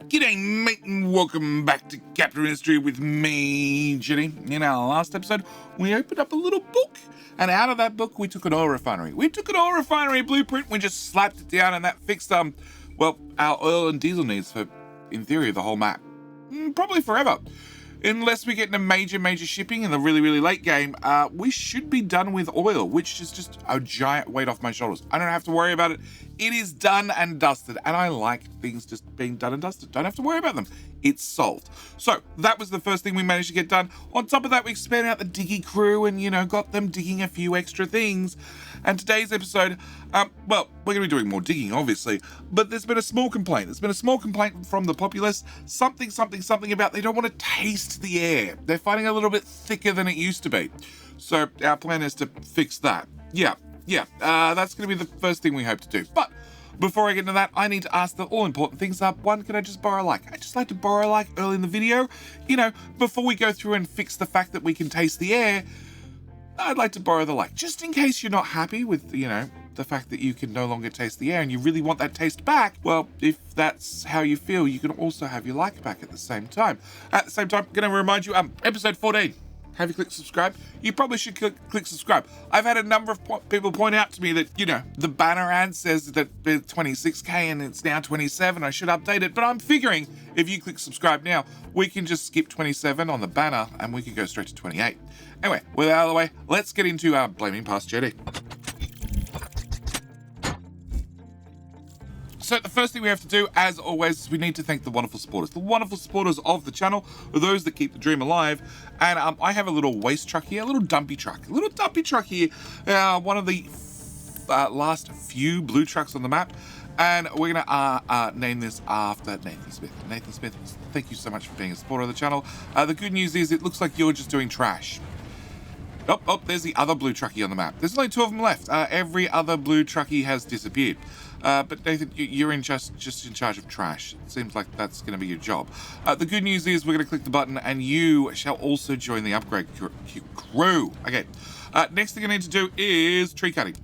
G'day mate and welcome back to Captain History with me, Jenny. In our last episode, we opened up a little book, and out of that book, we took an oil refinery. We took an oil refinery blueprint, we just slapped it down, and that fixed, our oil and diesel needs for, in theory, the whole map. Probably forever. Unless we get into major shipping in the really late game, we should be done with oil, which is just a giant weight off my shoulders. I don't have to worry about it. It is done and dusted, and I like things just being done and dusted. Don't have to worry about them. It's solved. So that was the first thing we managed to get done. On top of that, we expanded out the diggy crew and, got them digging a few extra things. And today's episode, we're going to be doing more digging, obviously, but there's been a small complaint. There's been a small complaint from the populace. Something about they don't want to taste the air. They're finding it a little bit thicker than it used to be. So our plan is to fix that. Yeah, that's going to be the first thing we hope to do. But before I get into that, I need to ask the all-important things. One, can I just borrow a like? I just like to borrow a like early in the video. Before we go through and fix the fact that we can taste the air, I'd like to borrow the like, just in case you're not happy with, the fact that you can no longer taste the air and you really want that taste back. Well, if that's how you feel, you can also have your like back at the same time. At the same time, I'm going to remind you, episode 14. Have you clicked subscribe? You probably should click subscribe. I've had a number of people point out to me that, the banner ad says that it's 26k and it's now 27. I should update it, but I'm figuring if you click subscribe now, we can just skip 27 on the banner and we can go straight to 28. Anyway, with that out of the way, let's get into our Blaming Past Jetty. So the first thing we have to do, as always, is we need to thank the wonderful supporters of the channel, those that keep the dream alive. And I have a little waste truck here, a little dumpy truck here, one of the last few blue trucks on the map. And we're going to name this after Nathan Smith. Nathan Smith, thank you so much for being a supporter of the channel. The good news is it looks like you're just doing trash. Oh, there's the other blue truckie on the map. There's only 2 of them left. Every other blue truckie has disappeared. But Nathan, you're just in charge of trash. It seems like that's going to be your job. The good news is we're going to click the button and you shall also join the upgrade crew. Okay, next thing I need to do is tree cutting.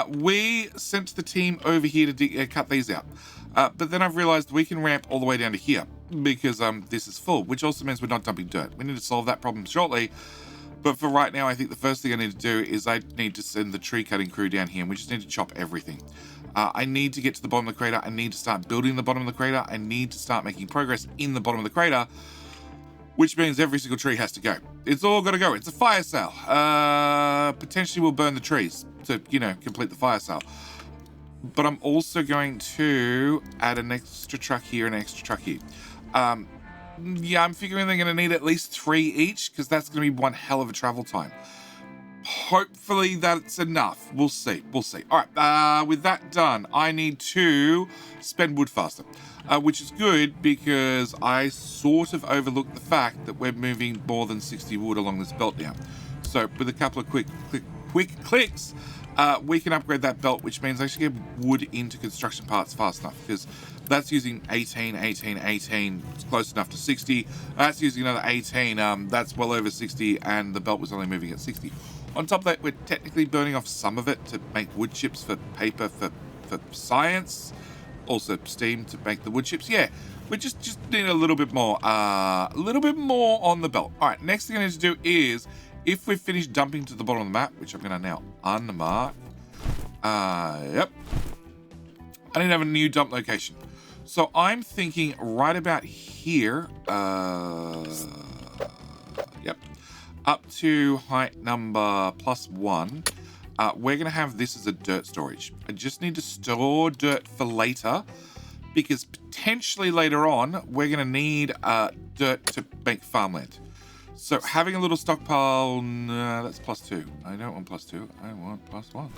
We sent the team over here to cut these out. But then I've realized we can ramp all the way down to here because this is full, which also means we're not dumping dirt. We need to solve that problem shortly. But for right now, I think the first thing I need to do is I need to send the tree cutting crew down here and we just need to chop everything. I need to get to the bottom of the crater. I need to start building the bottom of the crater. I need to start making progress in the bottom of the crater, which means every single tree has to go. It's all got to go. It's a fire sale. Potentially we'll burn the trees to, complete the fire sale. But I'm also going to add an extra truck here and an extra truck here. Yeah, I'm figuring they're going to need at least 3 each because that's going to be one hell of a travel time. Hopefully that's enough. We'll see. All right, with that done, I need to spend wood faster, which is good because I sort of overlooked the fact that we're moving more than 60 wood along this belt now. So with a couple of quick clicks, we can upgrade that belt, which means I should get wood into construction parts fast enough because that's using 18. It's close enough to 60. That's using another 18. That's well over 60, and the belt was only moving at 60. On top of that, we're technically burning off some of it to make wood chips for paper for science. Also steam to make the wood chips. Yeah, we just need a little bit more on the belt. All right, next thing I need to do is, if we've finished dumping to the bottom of the map, which I'm going to now unmark. Yep. I need to have a new dump location. So I'm thinking right about here. Yep. Up to height number +1. We're going to have this as a dirt storage. I just need to store dirt for later because potentially later on we're going to need dirt to make farmland. So having a little stockpile, that's +2. I don't want +2. I want +1.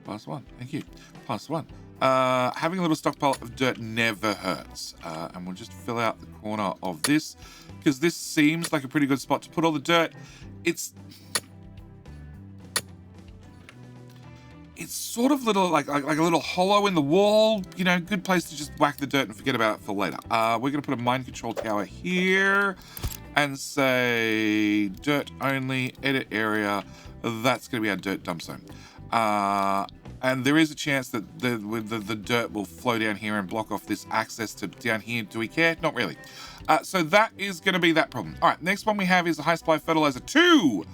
+1. Thank you. +1. Having a little stockpile of dirt never hurts. And we'll just fill out the corner of this because this seems like a pretty good spot to put all the dirt. It's sort of little like a little hollow in the wall. Good place to just whack the dirt and forget about it for later. We're gonna put a mine control tower here and say dirt only, edit area. That's gonna be our dirt dump zone. And there is a chance that the dirt will flow down here and block off this access to down here. Do we care? Not really. So that is going to be that problem. All right, next one we have is the high supply fertilizer 2.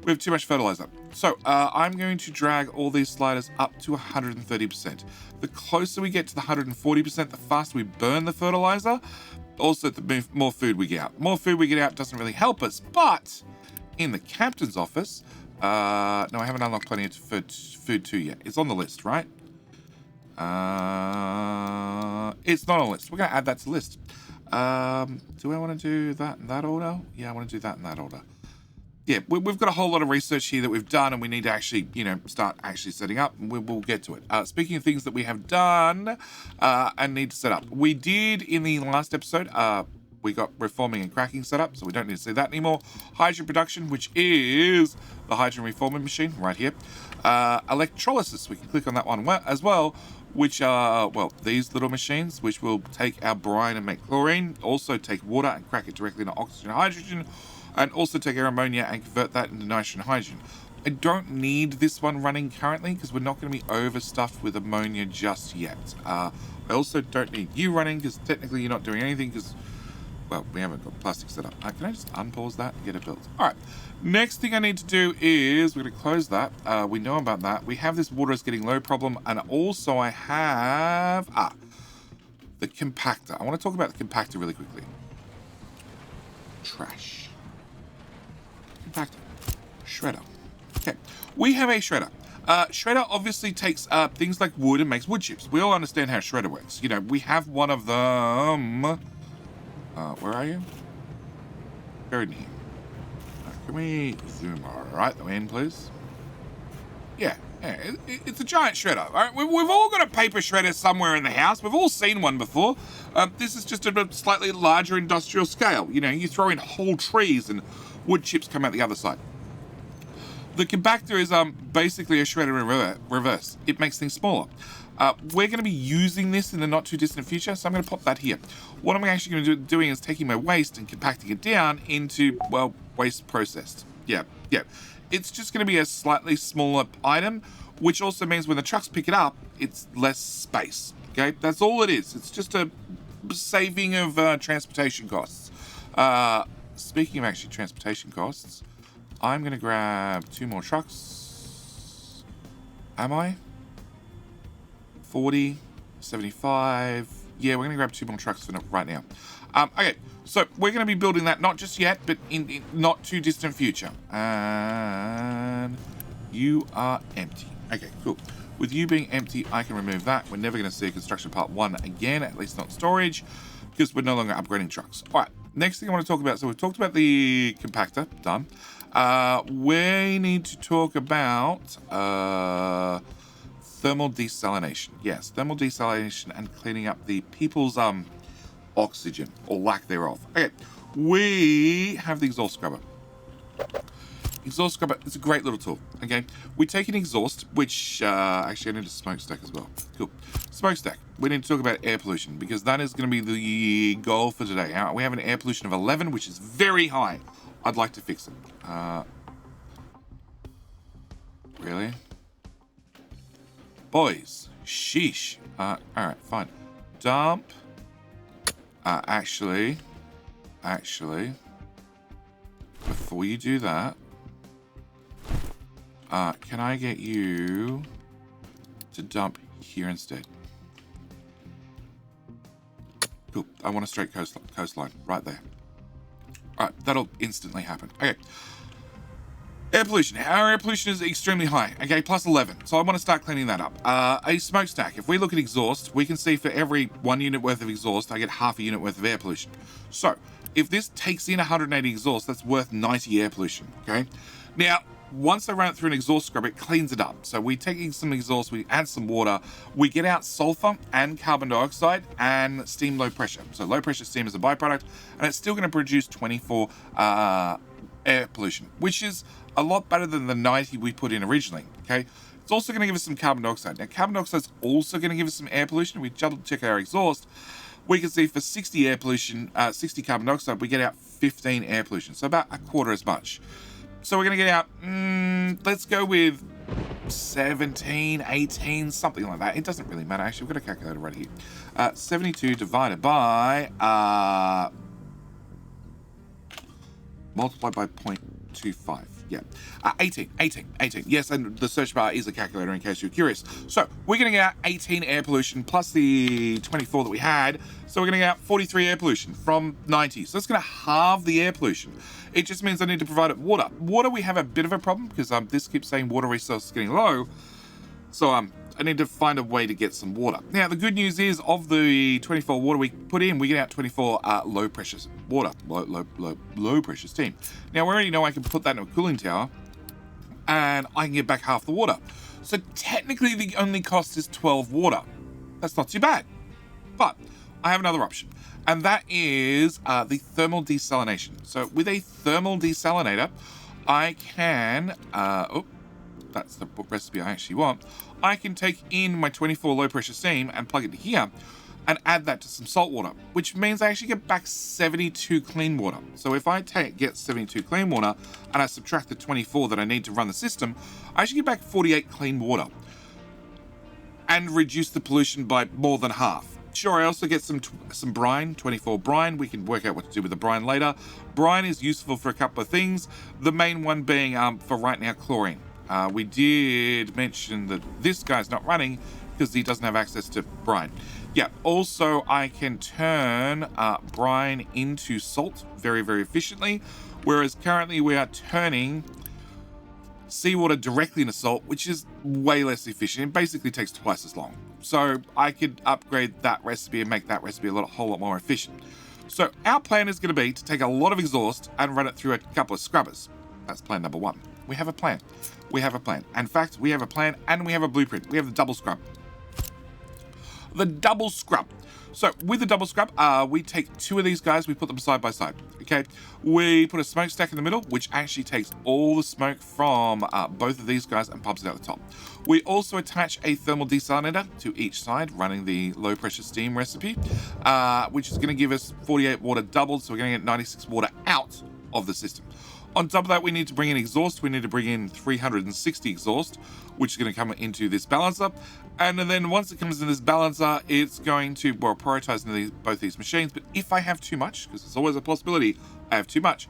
We have too much fertilizer. So I'm going to drag all these sliders up to 130%. The closer we get to the 140%, the faster we burn the fertilizer. Also, the more food we get out. More food we get out doesn't really help us, but in the captain's office, no, I haven't unlocked plenty of food 2 yet. It's on the list, right? It's not on the list. We're going to add that to the list. Do I want to do that in that order? Yeah, I want to do that in that order. Yeah, we've got a whole lot of research here that we've done, and we need to actually, start actually setting up, and we'll get to it. Speaking of things that we have done and need to set up, we did in the last episode, we got reforming and cracking set up, so we don't need to see that anymore. Hydrogen production, which is the hydrogen reforming machine right here. Electrolysis, we can click on that one as well, which are, well, these little machines, which will take our brine and make chlorine, also take water and crack it directly into oxygen and hydrogen, and also take our ammonia and convert that into nitrogen and hydrogen. I don't need this one running currently because we're not going to be overstuffed with ammonia just yet. I also don't need you running because technically you're not doing anything because, well, we haven't got plastic set up. Can I just unpause that and get it built? All right. Next thing I need to do is we're going to close that. We know about that. We have this water is getting low problem, and also I have the compactor. I want to talk about the compactor really quickly. Trash. Compactor. Shredder. Okay. We have a shredder. Shredder obviously takes things like wood and makes wood chips. We all understand how shredder works. We have one of them. Where are you? Very near. Can we zoom right in, please? Yeah. It's a giant shredder. All right? We've all got a paper shredder somewhere in the house. We've all seen one before. This is just a slightly larger industrial scale. You throw in whole trees and wood chips come out the other side. The compactor is basically a shredder in reverse. It makes things smaller. We're going to be using this in the not too distant future, so I'm going to pop that here. What I'm actually going to be doing is taking my waste and compacting it down into, well, waste processed. Yeah. It's just going to be a slightly smaller item, which also means when the trucks pick it up, it's less space. Okay, that's all it is. It's just a saving of transportation costs. Speaking of actually transportation costs, I'm going to grab 2 more trucks. Am I? 40, 75. Yeah, we're going to grab 2 more trucks for right now. Okay, so we're going to be building that not just yet, but in not too distant future. And you are empty. Okay, cool. With you being empty, I can remove that. We're never going to see a construction part 1 again, at least not storage, because we're no longer upgrading trucks. All right, next thing I want to talk about, so we've talked about the compactor, done. We need to talk about thermal desalination. Yes, thermal desalination and cleaning up the people's oxygen, or lack thereof. Okay, we have the exhaust scrubber. Exhaust scrubber is a great little tool. Okay, we take an exhaust, which actually I need a smokestack as well. Cool. Smokestack. We need to talk about air pollution because that is going to be the goal for today. We have an air pollution of 11, which is very high. I'd like to fix it. Really? Boys. Sheesh. Alright, fine. Dump. Actually, before you do that, can I get you to dump here instead? Cool. I want a straight coastline right there. Alright, that'll instantly happen. Okay. Air pollution. Our air pollution is extremely high. Okay, plus 11. So I want to start cleaning that up. A smokestack. If we look at exhaust, we can see for every 1 unit worth of exhaust, I get half a unit worth of air pollution. So if this takes in 180 exhaust, that's worth 90 air pollution. Okay. Now, once I run it through an exhaust scrubber, it cleans it up. So we take in some exhaust, we add some water, we get out sulfur and carbon dioxide and steam low pressure. So low pressure steam is a byproduct, and it's still going to produce 24 air pollution, which is a lot better than the 90 we put in originally. Okay, it's also going to give us some carbon dioxide. Now, carbon dioxide is also going to give us some air pollution. We double check our exhaust. We can see for 60 air pollution, 60 carbon dioxide, we get out 15 air pollution, so about a quarter as much. So we're going to get out, let's go with 17, 18, something like that. It doesn't really matter. Actually, we've got a calculator right here. 72 divided by, multiplied by 0.25. Yeah, 18. Yes, and the search bar is a calculator in case you're curious. So we're going to get out 18 air pollution plus the 24 that we had. So we're going to get out 43 air pollution from 90. So it's going to halve the air pollution. It just means I need to provide it water. Water, we have a bit of a problem because this keeps saying water resource is getting low. So I need to find a way to get some water. Now, the good news is of the 24 water we put in, we get out 24 low pressure water, low pressure steam. Now, we already know I can put that in a cooling tower and I can get back half the water. So technically the only cost is 12 water. That's not too bad. But I have another option, and that is the thermal desalination. So with a thermal desalinator, I can, that's the recipe I actually want. I can take in my 24 low pressure steam and plug it here and add that to some salt water, which means I actually get back 72 clean water. So if I get 72 clean water and I subtract the 24 that I need to run the system, I actually get back 48 clean water and reduce the pollution by more than half. Sure, I also get some brine, 24 brine. We can work out what to do with the brine later. Brine is useful for a couple of things. The main one being, for right now, chlorine. We did mention that this guy's not running because he doesn't have access to brine. Yeah, also I can turn brine into salt very, very efficiently, whereas currently we are turning seawater directly into salt, which is way less efficient. It basically takes twice as long. So I could upgrade that recipe and make that recipe a whole lot more efficient. So our plan is going to be to take a lot of exhaust and run it through a couple of scrubbers. That's plan number one. We have a plan. We have a plan. In fact, we have a plan and we have a blueprint. We have the double scrub. The double scrub. So with the double scrub, we take two of these guys, we put them side by side, okay? We put a smokestack in the middle, which actually takes all the smoke from both of these guys and pumps it out the top. We also attach a thermal desalinator to each side, running the low pressure steam recipe, which is gonna give us 48 water doubled, so we're gonna get 96 water out of the system. On top of that, we need to bring in exhaust. We need to bring in 360 exhaust, which is going to come into this balancer. And then once it comes in this balancer, it's going to, well, prioritize both these machines. But if I have too much, because there's always a possibility I have too much,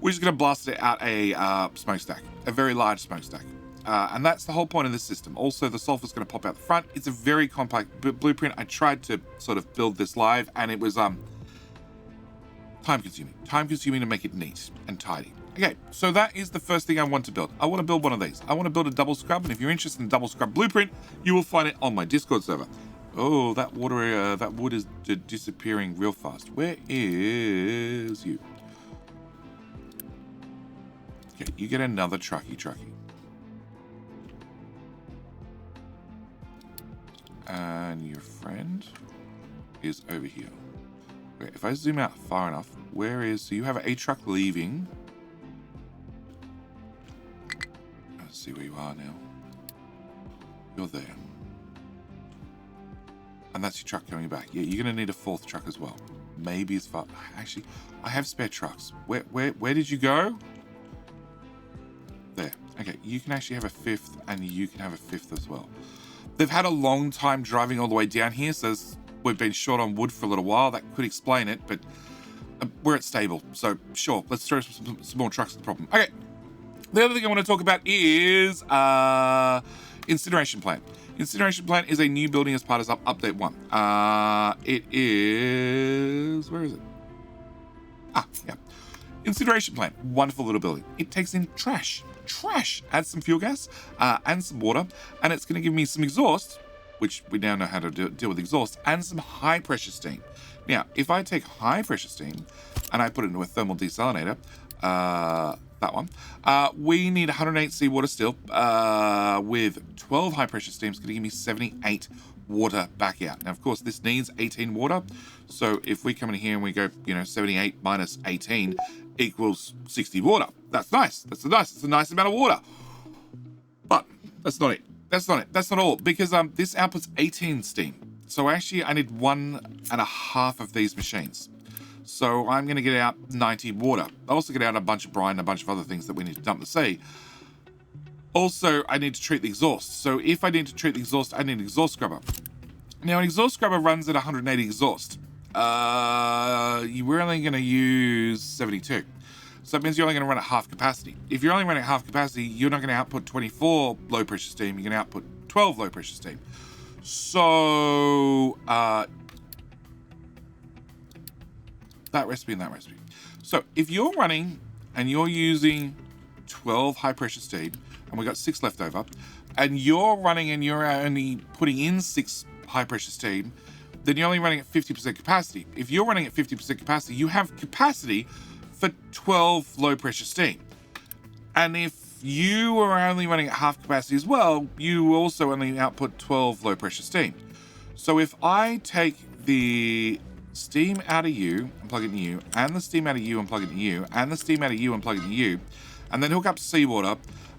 we're just going to blast it out a smokestack, a very large smokestack. And that's the whole point of this system. Also, the sulfur is going to pop out the front. It's a very compact blueprint. I tried to sort of build this live, and it was time-consuming to make it neat and tidy. Okay, so that is the first thing I want to build. I want to build one of these. I want to build a double scrub, and if you're interested in the double scrub blueprint, you will find it on my Discord server. Oh, that wood is disappearing real fast. Where is you? Okay, you get another trucky. And your friend is over here. Okay, if I zoom out far enough, so you have a truck leaving. Let's see where you are now. You're there. And that's your truck coming back. Yeah, you're going to need a fourth truck as well. Maybe it's far. Actually, I have spare trucks. Where did you go? There. Okay, you can actually have a fifth, and you can have a fifth as well. They've had a long time driving all the way down here, so we've been short on wood for a little while. That could explain it, but we're at stable. So, sure, let's throw some more trucks at the problem. Okay. The other thing I want to talk about is incineration plant. Incineration plant is a new building as part of update 1. It is... Where is it? Yeah. Incineration plant. Wonderful little building. It takes in trash. Adds some fuel gas and some water, and it's going to give me some exhaust, which we now know how to deal with exhaust, and some high pressure steam. Now, if I take high pressure steam and I put it into a thermal desalinator, that one, we need 108 seawater still, with 12 high pressure steams, going to give me 78 water back out. Now, of course, this needs 18 water, so if we come in here and we go, 78 minus 18 equals 60 water. That's nice. That's a nice amount of water. But that's not it. That's not all, because this outputs 18 steam. So actually, I need 1.5 of these machines. So I'm going to get out 90 water. I also get out a bunch of brine and a bunch of other things that we need to dump the sea. Also, I need to treat the exhaust. So if I need to treat the exhaust, I need an exhaust scrubber. Now, an exhaust scrubber runs at 180 exhaust. We're only going to use 72. So that means you're only going to run at half capacity. If you're only running at half capacity, you're not going to output 24 low pressure steam. You're going to output 12 low pressure steam. So that recipe and that recipe. So if you're running and you're using 12 high pressure steam, and we've got 6 left over, and you're running and you're only putting in 6 high pressure steam, then you're only running at 50% capacity. If you're running at 50% capacity, you have capacity for 12 low pressure steam. And if you are only running at half capacity as well, you also only output 12 low pressure steam. So if I take the steam out of you and plug it into you, and the steam out of you and plug it into you, and the steam out of you and plug it into you, and then hook up to Seawater,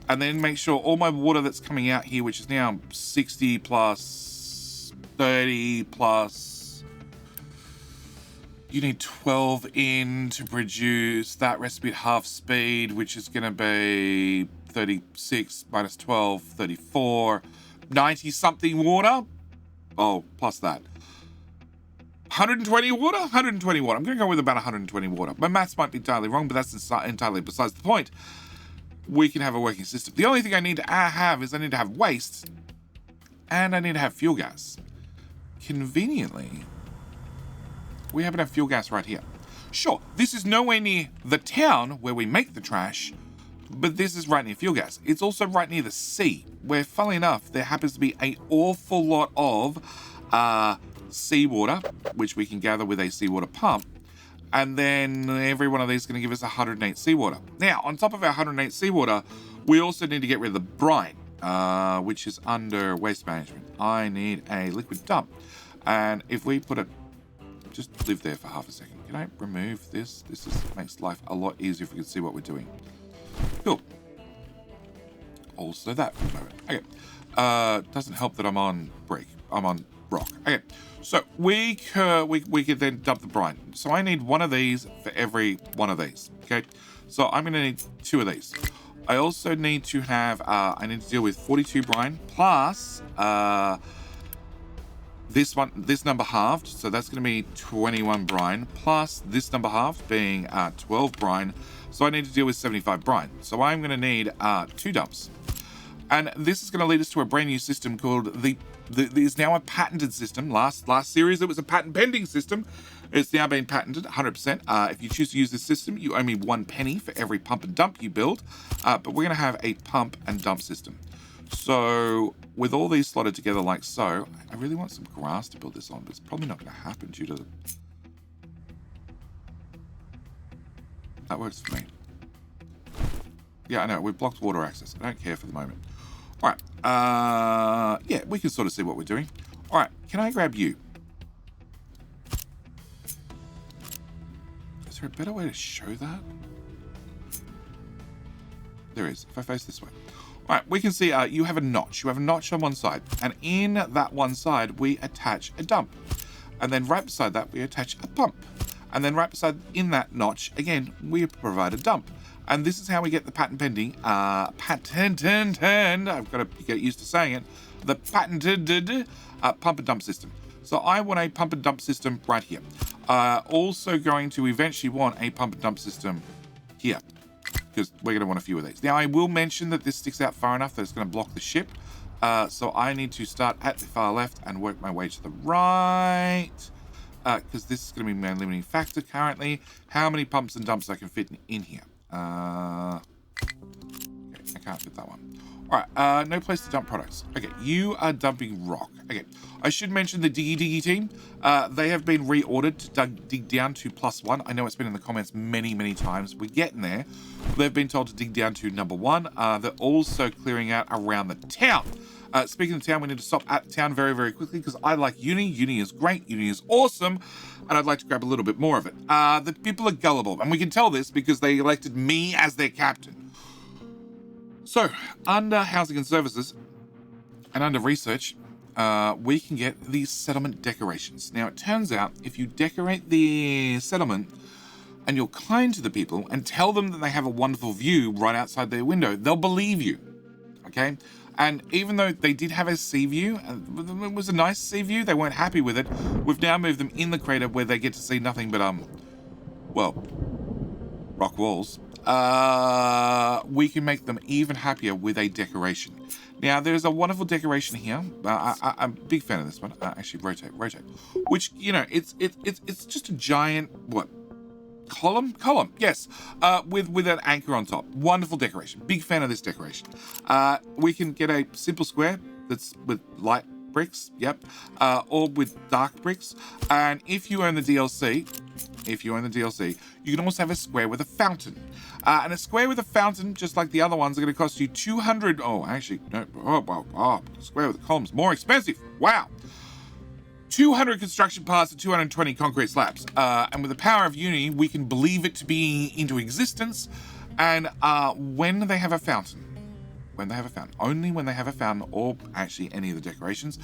and then make sure all my water that's coming out here, which is now 60 plus 30 plus, you need 12 in to produce that recipe at half speed, which is going to be 36 minus 12, 34, 90 something water. Oh, plus that. 120 water? 120 water. I'm going to go with about 120 water. My maths might be entirely wrong, but that's entirely besides the point. We can have a working system. The only thing I need to have is I need to have waste, and I need to have fuel gas. Conveniently, we happen to have fuel gas right here. Sure, this is nowhere near the town where we make the trash, but this is right near fuel gas. It's also right near the sea, where, funnily enough, there happens to be an awful lot of seawater, which we can gather with a seawater pump. And then every one of these is going to give us 108 seawater. Now, on top of our 108 seawater, we also need to get rid of the brine, which is under waste management. I need a liquid dump. And if we put it, just live there for half a second. Can I remove this? This makes life a lot easier if we can see what we're doing. Cool. Also that for a moment. Okay. Doesn't help that I'm on break. I'm on rock. Okay. So we could then dump the brine. So I need one of these for every one of these. Okay. So I'm going to need 2 of these. I also need to have, I need to deal with 42 brine plus this number halved. So that's going to be 21 brine plus this number halved being 12 brine. So I need to deal with 75 brine. So I'm going to need 2 dumps. And this is going to lead us to a brand new system called is now a patented system. Last series it was a patent pending system. It's now been patented 100%. If you choose to use this system, you owe me 1 penny for every pump and dump you build. But we're going to have a pump and dump system. So with all these slotted together like so, I really want some grass to build this on, but it's probably not going to happen due to the... That works for me. Yeah, I know, we've blocked water access. I don't care for the moment. All right, yeah, we can sort of see what we're doing. All right, can I grab you? Is there a better way to show that? There is, if I face this way. All right, we can see you have a notch. You have a notch on one side, and in that one side, we attach a dump. And then right beside that, we attach a pump. And then right beside in that notch, again, we provide a dump. And this is how we get the patent pending, I've got to get used to saying it, the patented pump and dump system. So I want a pump and dump system right here. Also going to eventually want a pump and dump system here, because we're going to want a few of these. Now, I will mention that this sticks out far enough that it's going to block the ship. So I need to start at the far left and work my way to the right, because this is going to be my limiting factor currently. How many pumps and dumps I can fit in here? Okay, I can't fit that one. All right, no place to dump products. Okay, you are dumping rock. Okay, I should mention the Diggy team. They have been reordered to dig down to +1. I know it's been in the comments many times. We're getting there. They've been told to dig down to number 1. They're also clearing out around the town. Speaking of town, we need to stop at the town very quickly because I like uni. Uni is great. Uni is awesome. And I'd like to grab a little bit more of it. The people are gullible. And we can tell this because they elected me as their captain. So, under housing and services and under research, we can get these settlement decorations. Now, it turns out if you decorate the settlement and you're kind to the people and tell them that they have a wonderful view right outside their window, they'll believe you. okay? And even though they did have a sea view, it was a nice sea view, they weren't happy with it. We've now moved them in the crater where they get to see nothing but, well, rock walls. We can make them even happier with a decoration. Now, there's a wonderful decoration here. I'm a big fan of this one. Actually, rotate. Which, you know, it's just a giant, what? Column, yes, with an anchor on top. Wonderful decoration. Big fan of this decoration. We can get a simple square that's with light bricks, yep, or with dark bricks. And if you own the DLC, you can also have a square with a fountain. And a square with a fountain, just like the other ones, are going to cost you 200. Oh, actually, no. Square with columns, more expensive. Wow. 200 construction parts and 220 concrete slabs. And with the power of Unity, we can believe it to be into existence. And when they have a fountain, only when they have a fountain, or actually any of the decorations,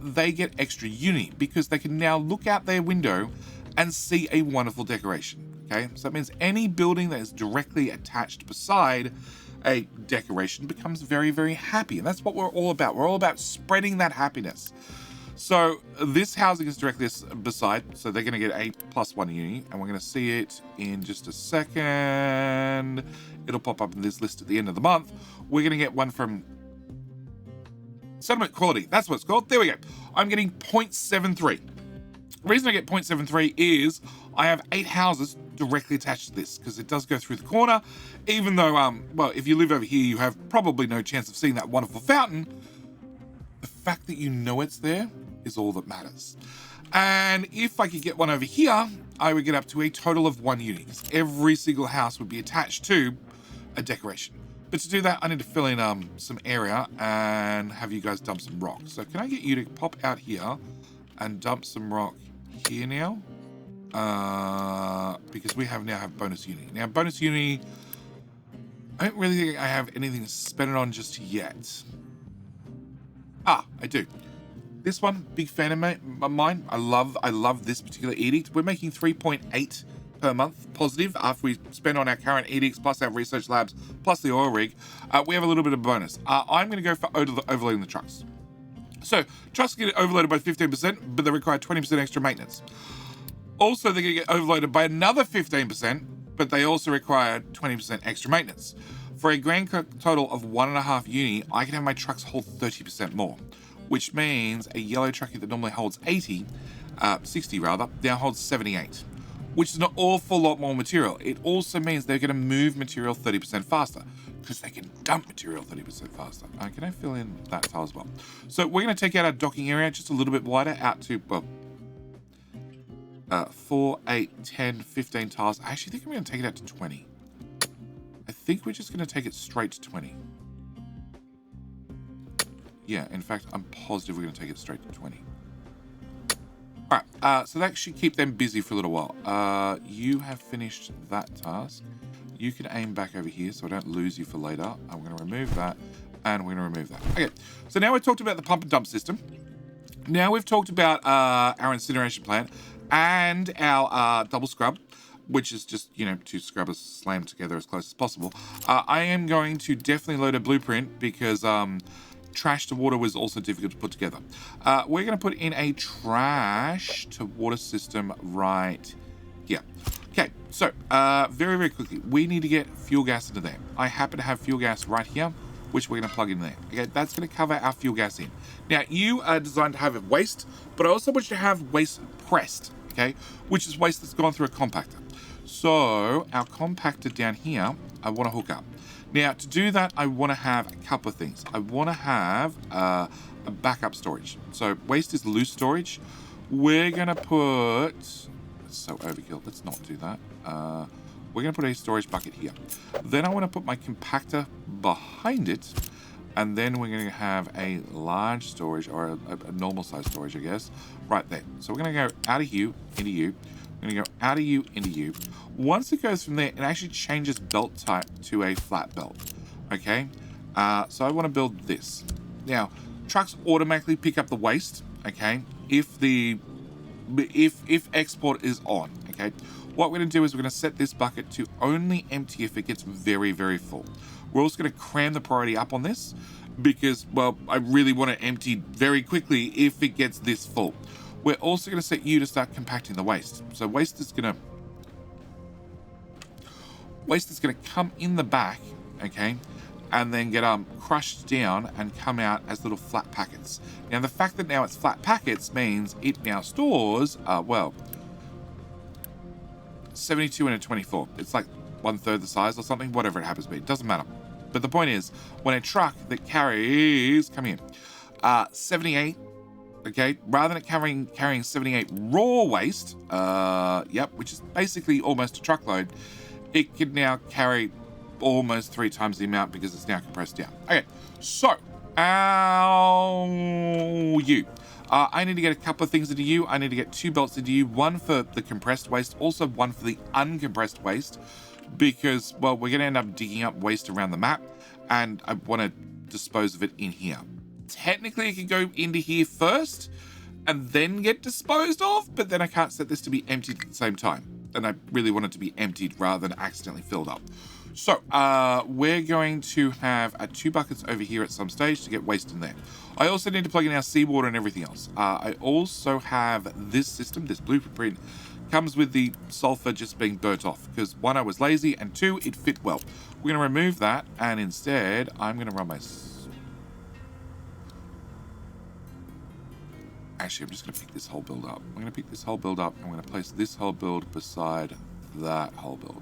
they get extra Unity because they can now look out their window and see a wonderful decoration. Okay, so that means any building that is directly attached beside a decoration becomes very, very happy. And that's what we're all about. We're all about spreading that happiness. So this housing is directly beside, so they're going to get a +1 Unity, and we're going to see it in just a second. It'll pop up in this list at the end of the month. We're going to get one from Settlement Quality. That's what it's called. There we go. I'm getting 0.73. The reason I get 0.73 is I have 8 houses directly attached to this, because it does go through the corner, even though, well, if you live over here, you have probably no chance of seeing that wonderful fountain. The fact that you know it's there is all that matters. And if I could get one over here, I would get up to a total of 1 Unity. Every single house would be attached to a decoration. But to do that, I need to fill in some area and have you guys dump some rock. So can I get you to pop out here and dump some rock here now? Because we now have bonus Unity. Now, bonus Unity, I don't really think I have anything to spend it on just yet. I do. This one, big fan of mine. I love this particular edict. We're making 3.8 per month positive after we spend on our current edicts plus our research labs plus the oil rig. We have a little bit of bonus. I'm going to go for overloading the trucks. So trucks get overloaded by 15%, but they require 20% extra maintenance. Also, they're going to get overloaded by another 15%, but they also require 20% extra maintenance. For a grand total of 1.5 Unity, I can have my trucks hold 30% more, which means a yellow truckie that normally holds 60 rather, now holds 78, which is an awful lot more material. It also means they're going to move material 30% faster, because they can dump material 30% faster. Can I fill in that tile as well? So we're going to take out our docking area just a little bit wider, out to, well, 4, 8, 10, 15 tiles. I actually think I'm going to take it out to 20. I think we're just going to take it straight to 20. Yeah, in fact, I'm positive we're going to take it straight to 20. All right, so that should keep them busy for a little while. You have finished that task. You can aim back over here so I don't lose you for later. I'm going to remove that, and we're going to remove that. Okay, so now we've talked about the pump and dump system. Now we've talked about our incineration plant and our double scrub, which is just, you know, 2 scrubbers slammed together as close as possible. I am going to definitely load a blueprint because trash to water was also difficult to put together. We're going to put in a trash to water system right here. Okay, so very, very quickly, we need to get fuel gas into there. I happen to have fuel gas right here, which we're going to plug in there. Okay, that's going to cover our fuel gas in. Now, you are designed to have waste, but I also want you to have waste pressed, okay, which is waste that's gone through a compactor. So our compactor down here, I want to hook up. Now, to do that, I want to have a couple of things. I want to have a backup storage. So waste is loose storage. We're going to put... That's so overkill. Let's not do that. We're going to put a storage bucket here. Then I want to put my compactor behind it. And then we're going to have a large storage, or a normal size storage, I guess, right there. So we're going to go out of you, into you. I'm going to go out of you, into you. Once it goes from there, it actually changes belt type to a flat belt. Okay? So I want to build this. Now, trucks automatically pick up the waste, okay, if export is on, okay? What we're going to do is we're going to set this bucket to only empty if it gets very, very full. We're also going to cram the priority up on this because, well, I really want to empty very quickly if it gets this full. We're also going to set you to start compacting the waste. So waste is going to come in the back, okay, and then get crushed down and come out as little flat packets. Now, the fact that now it's flat packets means it now stores, well, 72 and a 24. It's like 1/3 the size or something, whatever it happens to be. It doesn't matter. But the point is, when a truck that carries, come here, 78, okay, rather than it carrying 78 raw waste, yep, which is basically almost a truckload, it can now carry almost 3 times the amount because it's now compressed down. Okay, so, you. I need to get a couple of things into you. I need to get 2 belts into you, one for the compressed waste, also one for the uncompressed waste, because, well, we're going to end up digging up waste around the map, and I want to dispose of it in here. Technically, it can go into here first, and then get disposed of, but then I can't set this to be emptied at the same time. And I really want it to be emptied rather than accidentally filled up. So, we're going to have 2 buckets over here at some stage to get waste in there. I also need to plug in our seawater and everything else. I also have this system, this blueprint, comes with the sulfur just being burnt off. Because 1, I was lazy, and 2, it fit well. We're going to remove that, and instead, I'm going to run my... Actually, I'm just going to pick this whole build up. I'm going to pick this whole build up. I'm going to place this whole build beside that whole build.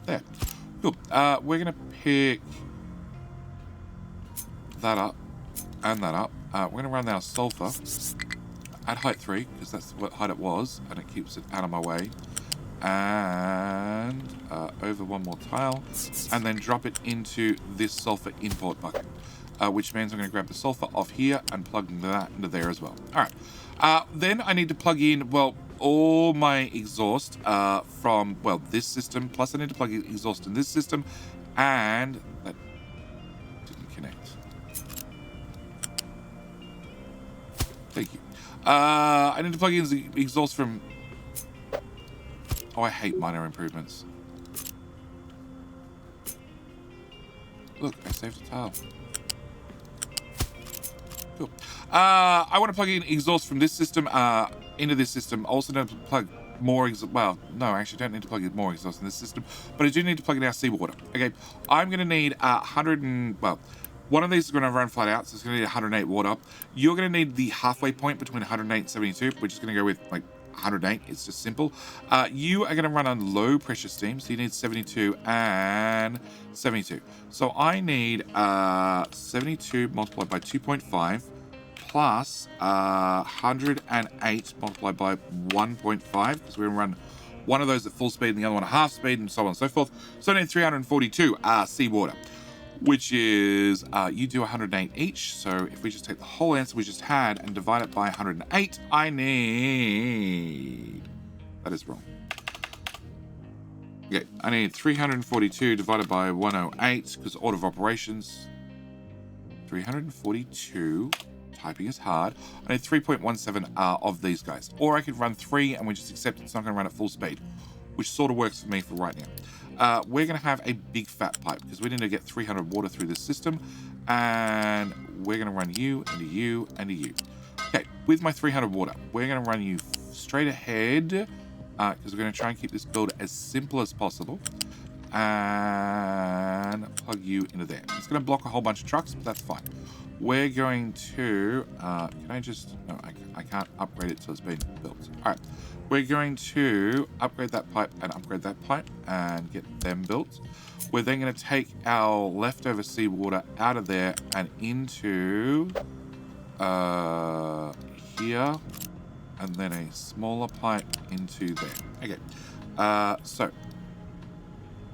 There. Cool. We're going to pick that up and that up. We're going to run our sulfur at height 3, because that's what height it was, and it keeps it out of my way. And over 1 more tile, and then drop it into this sulfur import bucket. Which means I'm going to grab the sulfur off here and plug that into there as well. All right. Then I need to plug in, well, all my exhaust from, well, this system. Plus I need to plug in exhaust in this system. And that didn't connect. Thank you. I need to plug in the exhaust from... Oh, I hate minor improvements. Look, I saved a tile. Cool. I want to plug in exhaust from this system into this system. Also need to plug more exhaust. Well, no, I actually don't need to plug in more exhaust in this system, but I do need to plug in our seawater. Okay, I'm going to need 100 and, well, one of these is going to run flat out, so it's going to need 108 water. You're going to need the halfway point between 108 and 72, which is going to go with, like, 108. It's just simple. You are going to run on low pressure steam, so you need 72 and 72. So I need 72 multiplied by 2.5 plus 108 multiplied by 1.5, because we're going to run one of those at full speed and the other one at half speed, and so on and so forth. So I need 342 seawater, which is, you do 108 each. So if we just take the whole answer we just had and divide it by 108, I need... That is wrong. Okay, I need 342 divided by 108, because order of operations. 342, typing is hard. I need 3.17 of these guys. Or I could run 3 and we just accept it's not going to run at full speed, which sort of works for me for right now. We're going to have a big fat pipe because we need to get 300 water through this system, and we're going to run you into you into you. Okay, with my 300 water, we're going to run you straight ahead because we're going to try and keep this build as simple as possible, and plug you into there. It's going to block a whole bunch of trucks, but that's fine. We're going to, can I just, no, I can't upgrade it till it's been built. All right. We're going to upgrade that pipe and upgrade that pipe and get them built. We're then going to take our leftover seawater out of there and into here, and then a smaller pipe into there. Okay, so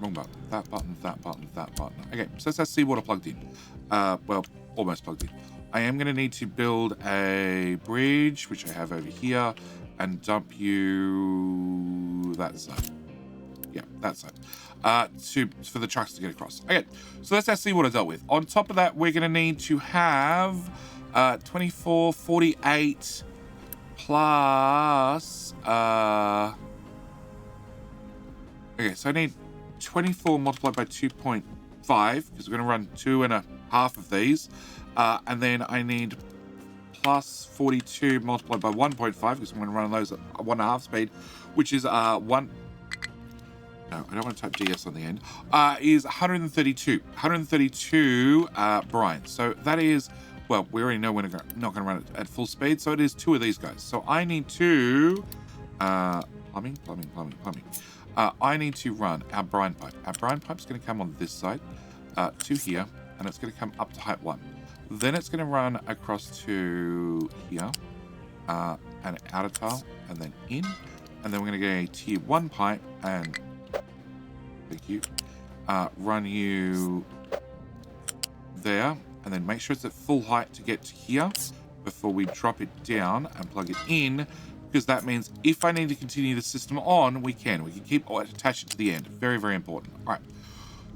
wrong button. That button, that button, that button. Okay, so that's our seawater plugged in. Well, almost plugged in. I am going to need to build a bridge, which I have over here, and dump you that side. Yeah, that side. For the trucks to get across. Okay, so that's our seawater dealt with. On top of that, we're going to need to have 24, 48 plus... okay, so I need 24 multiplied by 2.3 5, because we're going to run 2.5 of these. And then I need plus 42 multiplied by 1.5, because I'm going to run those at 1.5 speed, which is 1. No, I don't want to type DS on the end. Is 132. 132 brine. So that is, well, we already know we're not going to run it at full speed, so it is 2 of these guys. So I need to plumbing. I need to run our brine pipe. Our brine pipe's going to come on this side to here, and it's going to come up to height 1. Then it's going to run across to here, and outer tile, and then in, and then we're going to get a tier 1 pipe, and thank you, run you there, and then make sure it's at full height to get to here before we drop it down and plug it in, because that means if I need to continue the system on, we can keep attach it to the end. Very, very important. All right,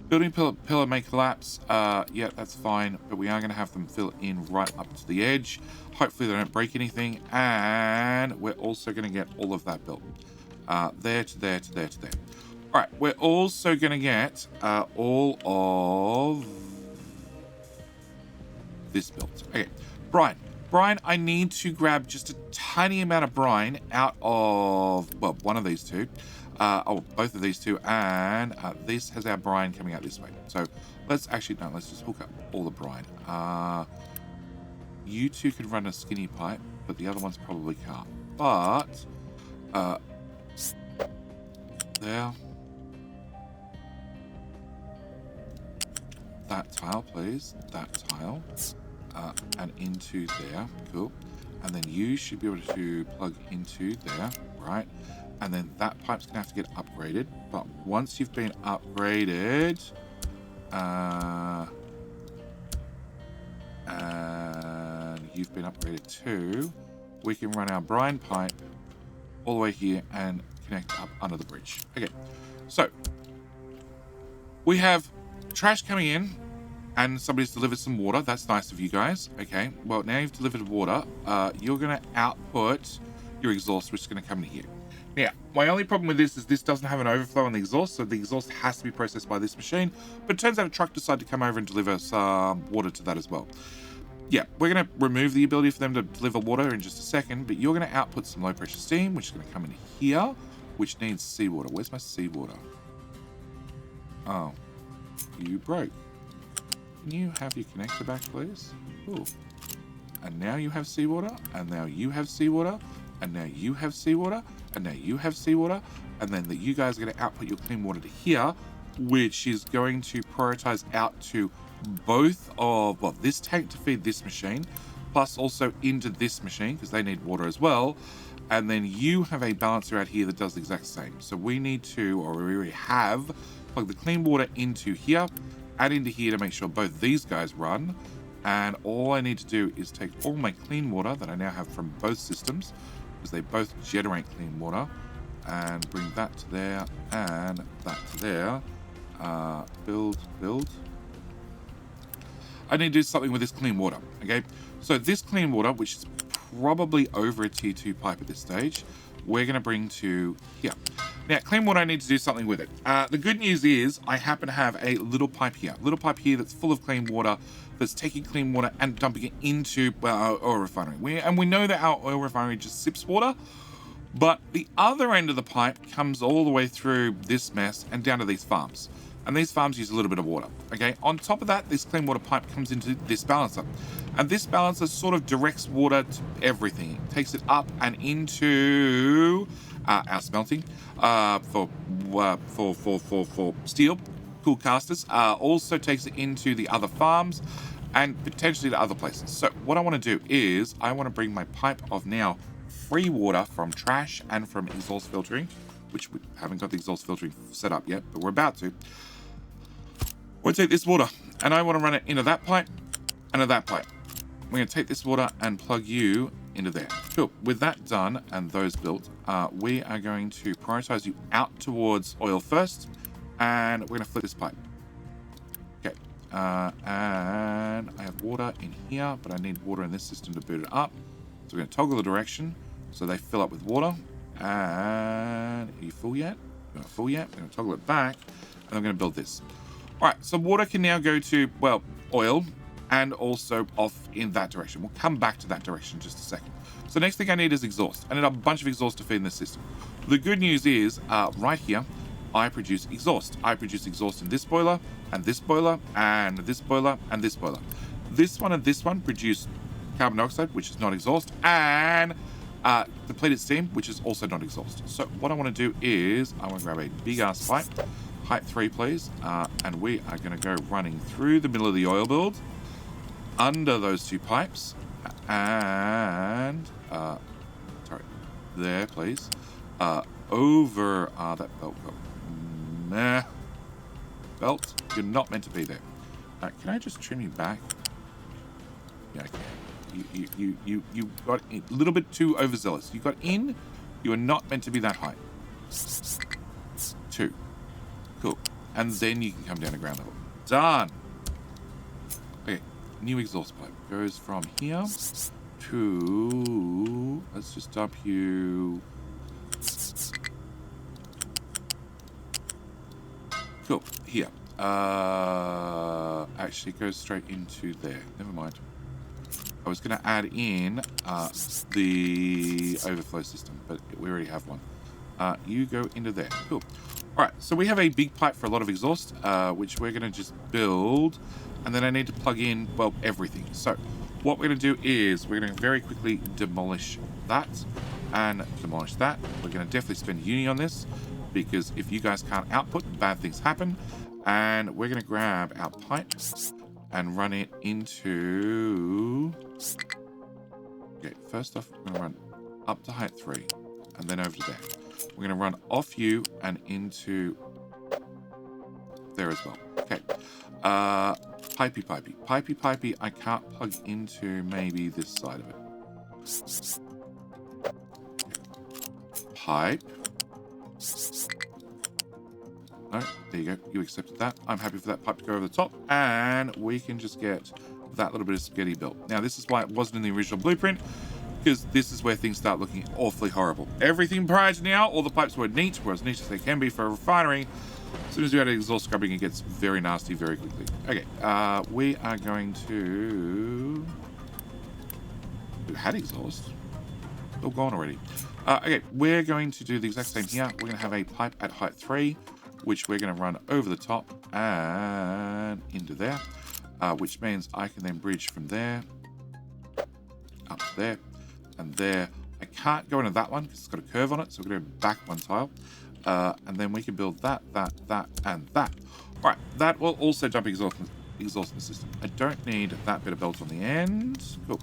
building pillar may collapse. Yeah, that's fine, but we are going to have them fill in right up to the edge. Hopefully they don't break anything, and we're also going to get all of that built there to there to there to there. All right, we're also going to get all of this built. Okay, brine. Brine, I need to grab just a tiny amount of brine out of, well, one of these two. Both of these two, and this has our brine coming out this way. So let's actually, no, let's just hook up all the brine. You two could run a skinny pipe, but the other ones probably can't. But, there. That tile, please. That tile. And into there. Cool. And then you should be able to plug into there, right? And then that pipe's going to have to get upgraded. But once you've been upgraded, and you've been upgraded too, we can run our brine pipe all the way here and connect up under the bridge. Okay, so we have trash coming in, and somebody's delivered some water. That's nice of you guys. Okay, well, now you've delivered water. You're going to output your exhaust, which is going to come in here. Now, my only problem with this is this doesn't have an overflow on the exhaust, so the exhaust has to be processed by this machine. But it turns out a truck decided to come over and deliver some water to that as well. Yeah, we're going to remove the ability for them to deliver water in just a second, but you're going to output some low pressure steam, which is going to come in here, which needs seawater. Where's my seawater? Oh, you broke. Can you have your connector back, please? Cool. And now you have seawater, and now you have seawater, and now you have seawater, and now you have seawater, and then you guys are going to output your clean water to here, which is going to prioritize out to both of, well, this tank to feed this machine, plus also into this machine, because they need water as well. And then you have a balancer out here that does the exact same. So we need to, or we already have, plug the clean water into here, add into here to make sure both these guys run. And all I need to do is take all my clean water that I now have from both systems, because they both generate clean water, and bring that to there and that to there. Build. I need to do something with this clean water, okay? So this clean water, which is probably over a tier 2 pipe at this stage, we're going to bring to here. Now, clean water, I need to do something with it. The good news is I happen to have a little pipe here that's full of clean water, that's taking clean water and dumping it into our oil refinery. We know that our oil refinery just sips water, but the other end of the pipe comes all the way through this mess and down to these farms. And these farms use a little bit of water, okay? On top of that, this clean water pipe comes into this balancer. And this balancer sort of directs water to everything. It takes it up and into our smelting for steel, cool casters. Also takes it into the other farms and potentially to other places. So what I want to do is I want to bring my pipe of now free water from trash and from exhaust filtering, which we haven't got the exhaust filtering set up yet, but we're about to. We'll take this water and I want to run it into that pipe and into that pipe. We're going to take this water and plug you into there. Cool. With that done and those built, we are going to prioritize you out towards oil first, and we're going to flip this pipe. Okay. And I have water in here, but I need water in this system to boot it up. So we're going to toggle the direction so they fill up with water. And are you full yet? You're not full yet. We're going to toggle it back, and I'm going to build this. All right, so water can now go to, well, oil and also off in that direction. We'll come back to that direction in just a second. So next thing I need is exhaust. I need a bunch of exhaust to feed in this system. The good news is right here, I produce exhaust. I produce exhaust in this boiler and this boiler and this boiler and this boiler. This one and this one produce carbon dioxide, which is not exhaust, and depleted steam, which is also not exhaust. So what I want to do is I want to grab a big ass pipe, height 3 please, and we are going to go running through the middle of the oil build, under those two pipes, and sorry, there please, over that belt. Nah, belt, you're not meant to be there. Can I just trim you back? Yeah, I can. You got a little bit too overzealous. You got in. You are not meant to be that high. 2. Cool. And then you can come down to ground level. Done. Okay. New exhaust pipe goes from here to. Let's just dump you. Cool. Here. Actually, it goes straight into there. Never mind. I was going to add in the overflow system, but we already have one. You go into there. Cool. All right, so we have a big pipe for a lot of exhaust, which we're going to just build, and then I need to plug in, well, everything. So what we're going to do is we're going to very quickly demolish that and demolish that. We're going to definitely spend uni on this, because if you guys can't output, bad things happen. And we're going to grab our pipe and run it into... Okay, first off, we're going to run up to height 3 and then over to there. We're going to run off you and into there as well. Okay. Pipey. I can't plug into maybe this side of it. Pipe. No, there you go. You accepted that. I'm happy for that pipe to go over the top, and we can just get that little bit of spaghetti built. Now, this is why it wasn't in the original blueprint, because this is where things start looking awfully horrible. Everything prior to now, all the pipes were neat, were as neat as they can be for a refinery. As soon as you add exhaust scrubbing, it gets very nasty very quickly. Okay, we are going to... Who had exhaust? All gone already. Okay, we're going to do the exact same here. We're going to have a pipe at height 3, which we're going to run over the top and into there, which means I can then bridge from there up to there and there. I can't go into that one because it's got a curve on it, so we're going to go back one tile, and then we can build that, and that. All right, that will also dump exhaust in the system. I don't need that bit of belt on the end. Cool.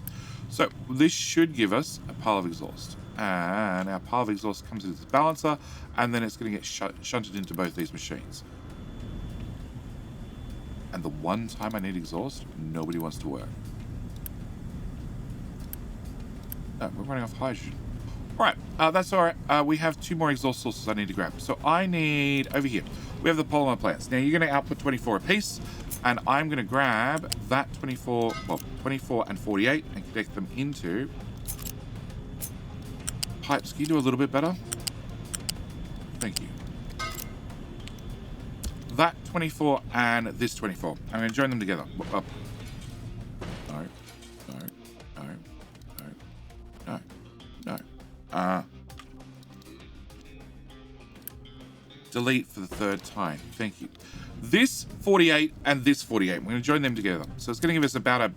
So this should give us a pile of exhaust. And our pile of exhaust comes into this balancer, and then it's going to get shunted into both these machines. And the one time I need exhaust, nobody wants to work. No, we're running off hydrogen. All right, that's all right. We have 2 more exhaust sources I need to grab. So I need, over here, we have the polymer plants. Now you're going to output 24 a piece, and I'm going to grab that 24 and 48 and connect them into... Pipes, can you do a little bit better? Thank you. That 24 and this 24. I'm going to join them together. No. Delete for the 3rd time. Thank you. This 48 and this 48. We're going to join them together. So it's going to give us about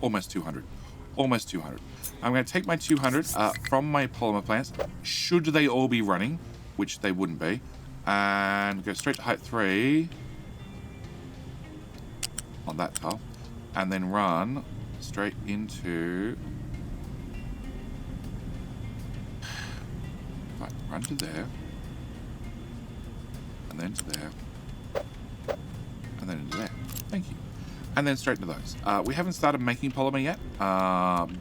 almost 200. Almost 200. I'm going to take my 200 from my polymer plants, should they all be running, which they wouldn't be, and go straight to height 3 on that tile, and then run straight into... Right, run to there, and then to there, and then into there. Thank you. And then straight into those. We haven't started making polymer yet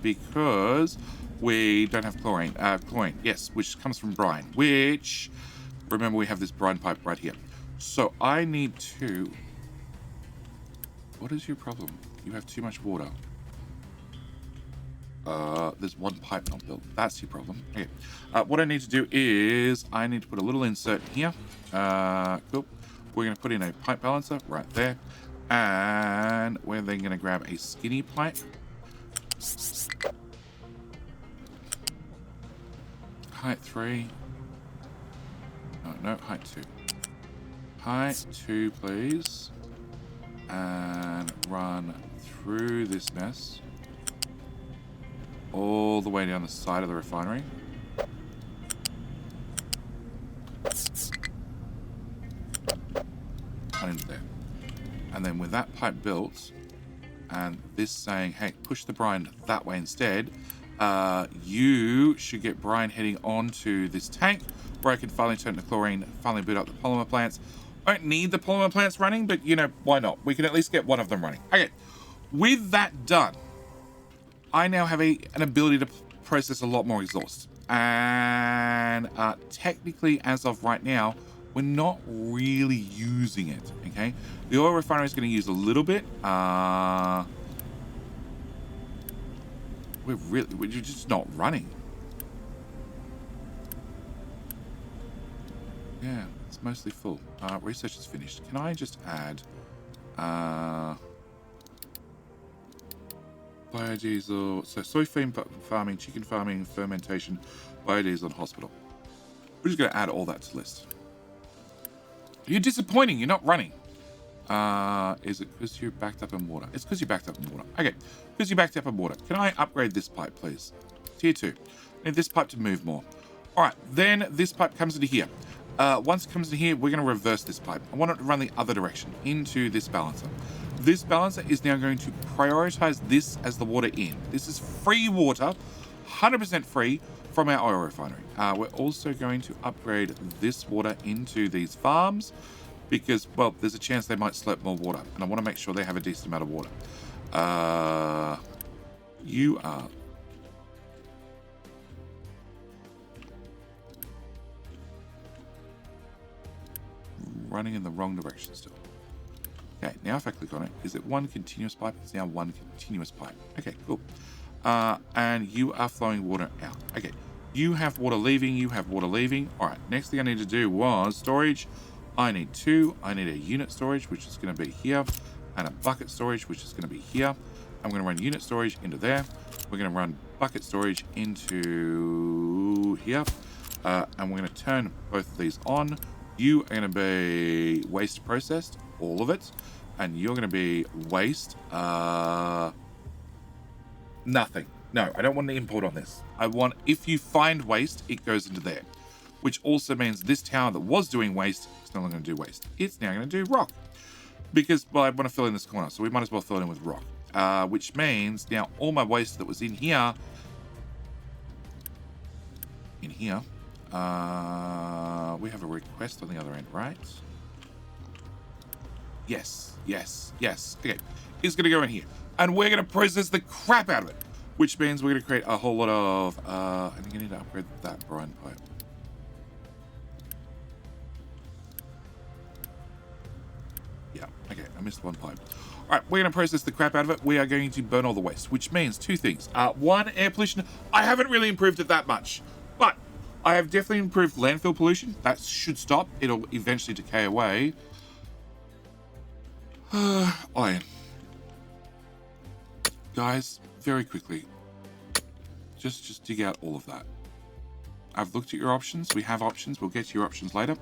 because we don't have chlorine. Chlorine, yes, which comes from brine, which, remember, we have this brine pipe right here. So I need to... What is your problem? You have too much water. There's one pipe not built. That's your problem. Okay. What I need to do is I need to put a little insert here. Cool. We're going to put in a pipe balancer right there. And we're then going to grab a skinny pipe. Height 3. No, height 2. Height 2, please. And run through this mess. All the way down the side of the refinery. And into there. And then with that pipe built, and this saying, hey, push the brine that way instead, you should get brine heading onto this tank, where I can finally turn to chlorine, finally boot up the polymer plants. I don't need the polymer plants running, but, you know, why not? We can at least get one of them running. Okay, with that done, I now have an ability to process a lot more exhaust. And technically, as of right now, we're not really using it, okay? The oil refinery is going to use a little bit. We're just not running. Yeah, it's mostly full. Research is finished. Can I just add biodiesel? So soy farming, chicken farming, fermentation, biodiesel, and hospital. We're just going to add all that to the list. You're disappointing. You're not running. Is it because you're backed up in water? It's because you're backed up in water. Okay, because you're backed up in water. Can I upgrade this pipe, please? Tier 2. I need this pipe to move more. All right, then this pipe comes into here. Once it comes into here, we're going to reverse this pipe. I want it to run the other direction, into this balancer. This balancer is now going to prioritize this as the water in. This is free water, 100% free from our oil refinery. We're also going to upgrade this water into these farms because, well, there's a chance they might slurp more water, and I want to make sure they have a decent amount of water. You are... running in the wrong direction still. Okay, now if I click on it, is it one continuous pipe? It's now one continuous pipe. Okay, cool. And you are flowing water out. Okay, you have water leaving, you have water leaving. All right, next thing I need to do was storage. I need 2. I need a unit storage, which is going to be here, and a bucket storage, which is going to be here. I'm going to run unit storage into there. We're going to run bucket storage into here, and we're going to turn both of these on. You are going to be waste processed, all of it, and you're going to be waste, nothing. No, I don't want an import on this. I want, if you find waste, it goes into there, which also means this tower that was doing waste is no longer going to do waste. It's now going to do rock, because, well, I want to fill in this corner, so we might as well fill it in with rock, which means now all my waste that was in here, we have a request on the other end, right? Yes. Okay, it's going to go in here, and we're going to process the crap out of it, which means we're going to create a whole lot of, I think I need to upgrade that brine pipe. Yeah, okay, I missed one pipe. All right, we're going to process the crap out of it. We are going to burn all the waste, which means 2 things. 1, air pollution. I haven't really improved it that much, but I have definitely improved landfill pollution. That should stop. It'll eventually decay away. Iron. Guys, very quickly, just dig out all of that. I've looked at your options. We have options. We'll get to your options later.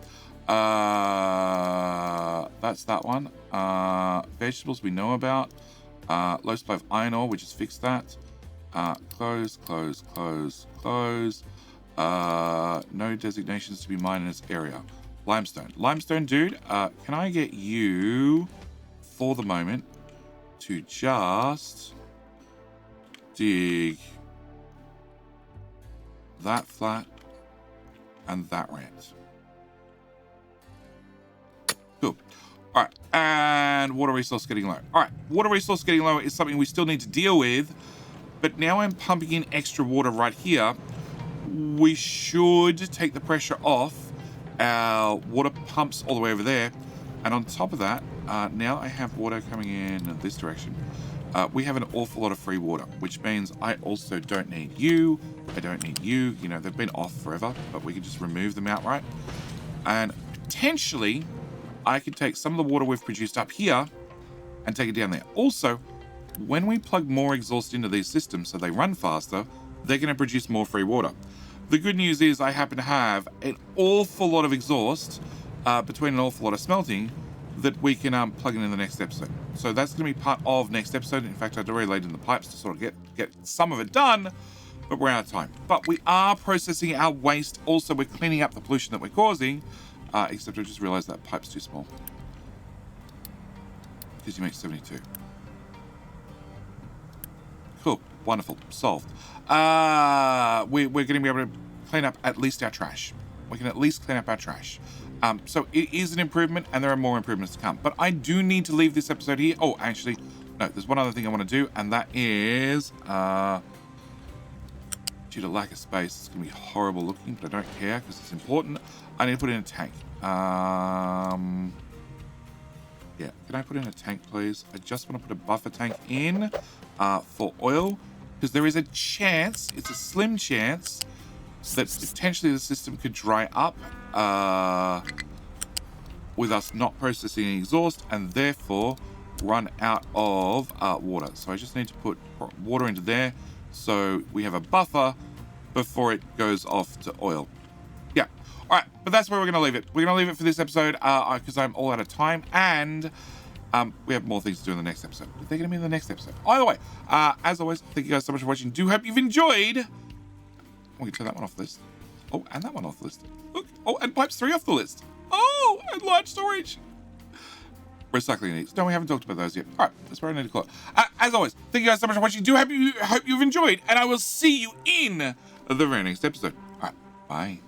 That's that one. Vegetables we know about. Low supply of iron ore, we just fixed that. Close. No designations to be mined in this area. Limestone, dude, can I get you, for the moment, to just dig that flat and that rant. Cool. All right, and water resource getting low. All right, water resource getting low is something we still need to deal with, but now I'm pumping in extra water right here. We should take the pressure off our water pumps all the way over there. And on top of that, now I have water coming in this direction. We have an awful lot of free water, which means I also don't need you. I don't need you. You know, they've been off forever, but we can just remove them outright. And potentially, I can take some of the water we've produced up here and take it down there. Also, when we plug more exhaust into these systems so they run faster, they're going to produce more free water. The good news is I happen to have an awful lot of exhaust between an awful lot of smelting that we can plug in the next episode. So that's going to be part of next episode. In fact, I'd already laid in the pipes to sort of get some of it done, but we're out of time. But we are processing our waste. Also, we're cleaning up the pollution that we're causing, except I just realized that pipe's too small. Because you make 72. Cool. Wonderful. Solved. We're going to be able to clean up at least our trash. We can at least clean up our trash. So it is an improvement, and there are more improvements to come. But I do need to leave this episode here. Oh, actually, no, there's one other thing I want to do, and that is, due to lack of space, it's going to be horrible looking, but I don't care because it's important. I need to put in a tank. Yeah, can I put in a tank, please? I just want to put a buffer tank in for oil, because there is a chance, it's a slim chance, that potentially the system could dry up with us not processing exhaust and therefore run out of water. So I just need to put water into there so we have a buffer before it goes off to oil. Yeah. All right, but that's where we're going to leave it. We're going to leave it for this episode because I'm all out of time, and we have more things to do in the next episode. But they're going to be in the next episode. Either way, as always, thank you guys so much for watching. Do hope you've enjoyed. We can turn that one off the list. Oh, and that one off the list. Look. Oh, and pipes 3 off the list. Oh, and large storage. Recycling needs. No, we haven't talked about those yet. All right, that's where I need to call it. As always, thank you guys so much for watching. Do hope you've enjoyed, and I will see you in the very next episode. All right, bye.